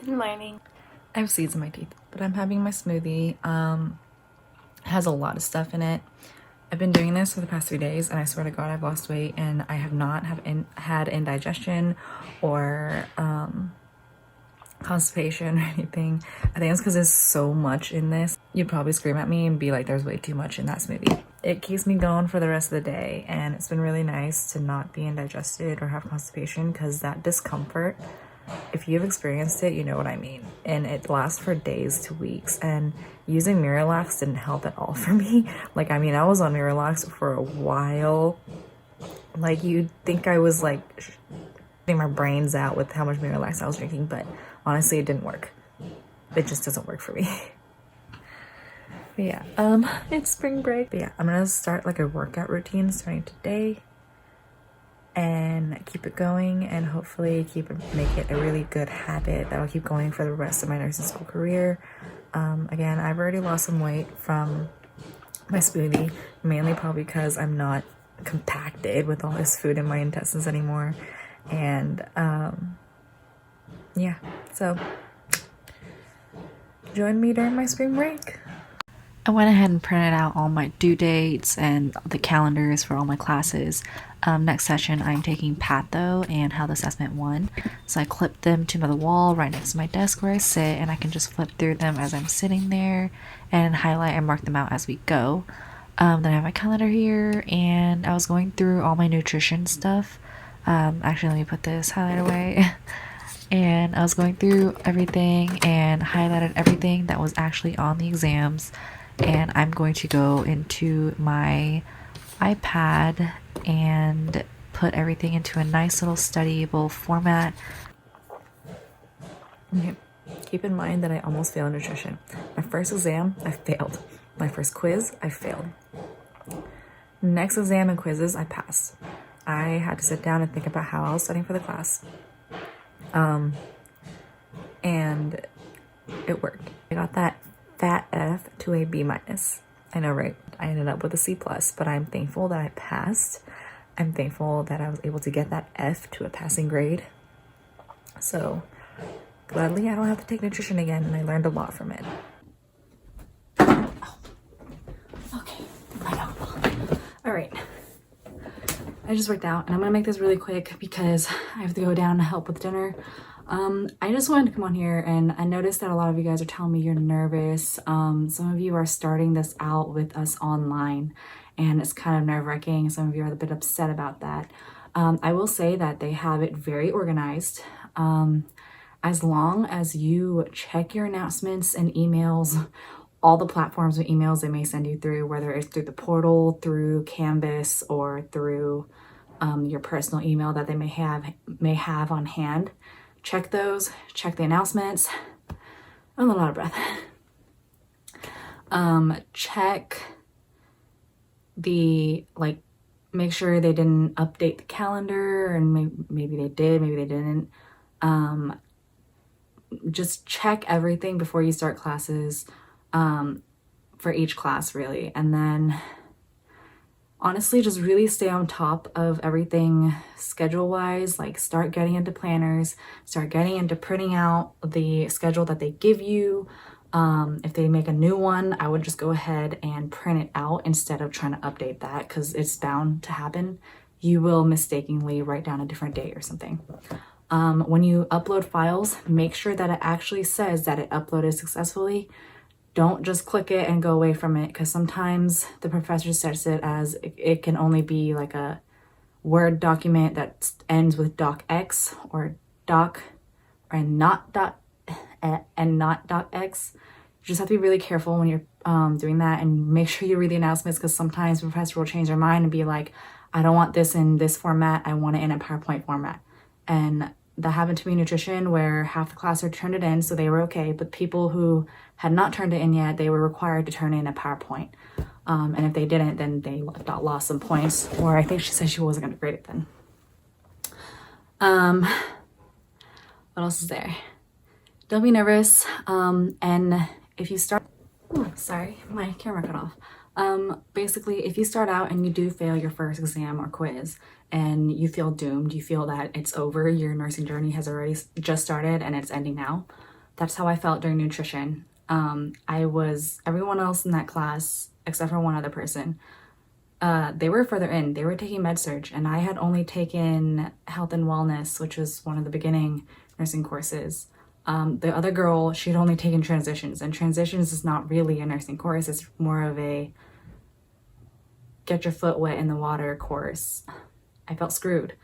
Good morning. I have seeds in my teeth, but I'm having my smoothie. It has a lot of stuff in it. I've been doing this for the past 3 days, and I swear to God, I've lost weight, and I have not had indigestion or constipation or anything. I think it's because there's so much in this. You'd probably scream at me and be like, there's way too much in that smoothie. It keeps me going for the rest of the day, and it's been really nice to not be indigested or have constipation, because that discomfort, if you've experienced it, you know what I mean. And it lasts for days to weeks, and using Miralax didn't help at all for me. Like, I mean, I was on Miralax for a while. Like, you'd think I was like my brains out with how much Miralax I was drinking, but honestly, it didn't work. It just doesn't work for me. But yeah, it's spring break. But yeah, I'm gonna start like a workout routine starting today and keep it going, and hopefully make it a really good habit that will keep going for the rest of my nursing school career. Again, I've already lost some weight from my smoothie, mainly probably because I'm not compacted with all this food in my intestines anymore. And yeah, so join me during my spring break. I went ahead and printed out all my due dates and the calendars for all my classes. Next session, I'm taking Patho and Health Assessment 1. So I clipped them to the wall right next to my desk where I sit, and I can just flip through them as I'm sitting there and highlight and mark them out as we go. Then I have my calendar here, and I was going through all my nutrition stuff. Actually, let me put this highlight away. And I was going through everything and highlighted everything that was actually on the exams. And I'm going to go into my iPad and put everything into a nice little studyable format. Okay. Keep in mind that I almost failed nutrition. My first exam, I failed. My first quiz, I failed. Next exam and quizzes, I passed. I had to sit down and think about how I was studying for the class. And it worked. I got that fat F to a B minus. I know, right? I ended up with a C plus, but I'm thankful that I passed. I'm thankful that I was able to get that F to a passing grade. So gladly, I don't have to take nutrition again, and I learned a lot from it. Oh. Okay, all right. I just worked out, and I'm gonna make this really quick because I have to go down to help with dinner. I just wanted to come on here, and I noticed that a lot of you guys are telling me you're nervous. Some of you are starting this out with us online, and it's kind of nerve-wracking. Some of you are a bit upset about that. I will say that they have it very organized. As long as you check your announcements and emails, all the platforms and emails they may send you through, whether it's through the portal, through Canvas, or through your personal email that they may have on hand. Check those, check the announcements. I'm a lot of breath. Check the, like, make sure they didn't update the calendar, and maybe they did, maybe they didn't. Just check everything before you start classes, for each class, really. And then honestly, just really stay on top of everything schedule-wise. Like, start getting into planners, start getting into printing out the schedule that they give you. If they make a new one, I would just go ahead and print it out instead of trying to update that, because it's bound to happen. You will mistakenly write down a different date or something. When you upload files, make sure that it actually says that it uploaded successfully. Don't just click it and go away from it, because sometimes the professor sets it as it can only be like a Word document that ends with docx or doc and not docx. You just have to be really careful when you're doing that, and make sure you read the announcements, because sometimes the professor will change their mind and be like, I don't want this in this format, I want it in a PowerPoint format. And that happened to me in nutrition, where half the class had turned it in, so they were okay. But people who had not turned it in yet, they were required to turn in a PowerPoint. And if they didn't, then they lost some points. Or I think she said she wasn't going to grade it then. What else is there? Don't be nervous. And if you start... Ooh, sorry, my camera cut off. Basically, if you start out and you do fail your first exam or quiz, and you feel doomed, you feel that it's over, your nursing journey has already just started and it's ending now, That's how I felt during nutrition. Everyone else in that class, except for one other person, they were further in. They were taking med surg, and I had only taken health and wellness, which was one of the beginning nursing courses. The other girl, she'd only taken transitions, and transitions is not really a nursing course. It's more of a get your foot wet in the water course. I felt screwed.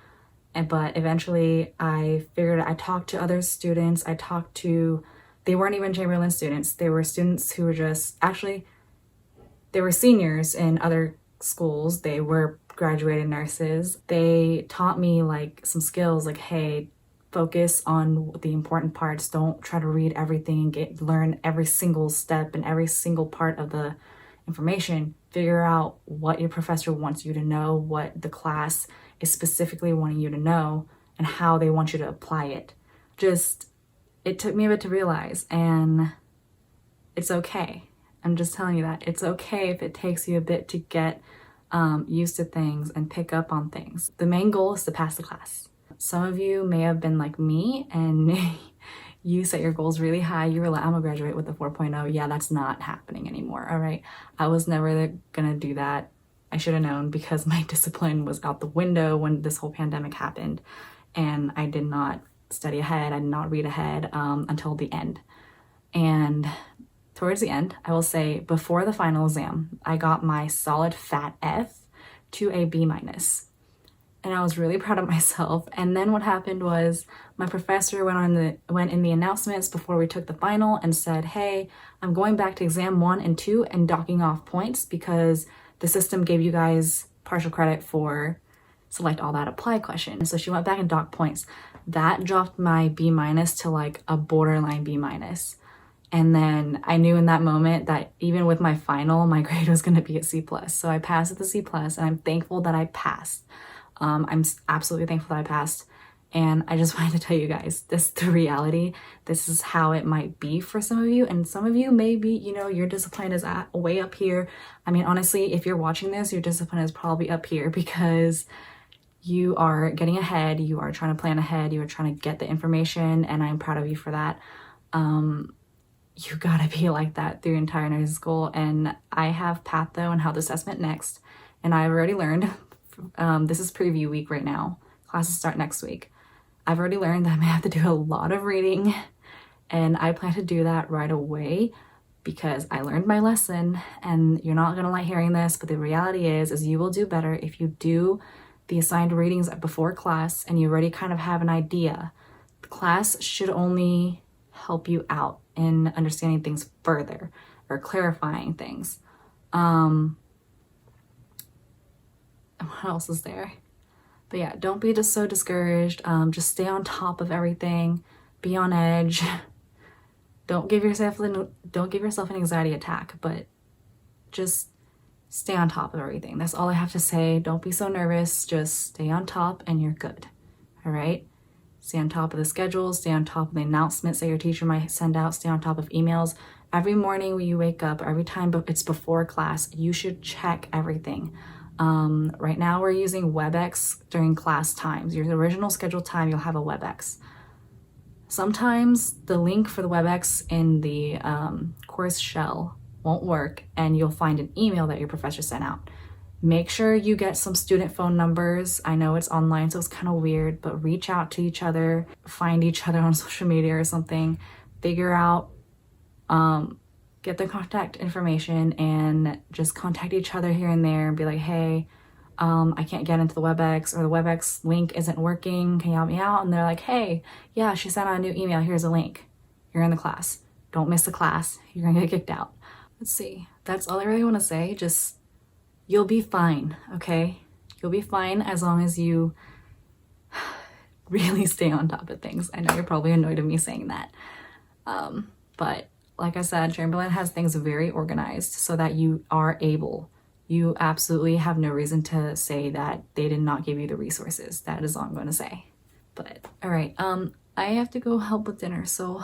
But eventually I talked to other students. They weren't even Chamberlain students. They were students who were they were seniors in other schools. They were graduated nurses. They taught me like some skills, like, hey, focus on the important parts. Don't try to read everything and learn every single step and every single part of the information. Figure out what your professor wants you to know, what the class is specifically wanting you to know, and how they want you to apply it. It took me a bit to realize, and it's okay. I'm just telling you that. It's okay if it takes you a bit to get used to things and pick up on things. The main goal is to pass the class. Some of you may have been like me and you set your goals really high. You were like, I'm gonna graduate with a 4.0. Yeah, that's not happening anymore, all right? I was never gonna do that. I should have known, because my discipline was out the window when this whole pandemic happened, and I did not study ahead. I did not read ahead until the end. And towards the end, I will say, before the final exam, I got my solid fat F to a B-. And I was really proud of myself. And then what happened was my professor went in the announcements before we took the final and said, hey, I'm going back to exam 1 and 2 and docking off points because the system gave you guys partial credit for select all that apply question. And so she went back and docked points. That dropped my B- to like a borderline B-. And then I knew in that moment that even with my final, my grade was going to be a C+. So I passed with a C+, and I'm thankful that I passed. I'm absolutely thankful that I passed. And I just wanted to tell you guys, this is the reality. This is how it might be for some of you. And some of you, maybe, your discipline is way up here. I mean, honestly, if you're watching this, your discipline is probably up here because you are getting ahead. You are trying to plan ahead. You are trying to get the information. And I'm proud of you for that. You gotta be like that through entire nursing school. And I have patho and health assessment next. And I've already learned, this is preview week right now. Classes start next week. I've already learned that I may have to do a lot of reading, and I plan to do that right away because I learned my lesson. And you're not gonna like hearing this, but the reality is you will do better if you do the assigned readings before class and you already kind of have an idea. The class should only help you out in understanding things further or clarifying things. What else is there? But yeah, don't be just so discouraged. Just stay on top of everything. Be on edge. Don't give yourself an anxiety attack, but just stay on top of everything. That's all I have to say. Don't be so nervous. Just stay on top and you're good. All right? Stay on top of the schedules. Stay on top of the announcements that your teacher might send out. Stay on top of emails. Every morning when you wake up, every time it's before class, you should check everything. Right now we're using WebEx during class times. Your original scheduled time, you'll have a WebEx. Sometimes the link for the WebEx in the course shell won't work, and you'll find an email that your professor sent out. Make sure you get some student phone numbers. I know it's online, so it's kind of weird, but reach out to each other, find each other on social media or something, figure out, get their contact information, and just contact each other here and there and be like, hey, I can't get into the WebEx, or the WebEx link isn't working. Can you help me out? And they're like, hey, yeah, she sent out a new email. Here's a link. You're in the class. Don't miss the class. You're gonna get kicked out. Let's see. That's all I really want to say. Just, you'll be fine, okay? You'll be fine as long as you really stay on top of things. I know you're probably annoyed at me saying that. But like I said, Chamberlain has things very organized so that you are able. You absolutely have no reason to say that they did not give you the resources. That is all I'm going to say. But all right, I have to go help with dinner, so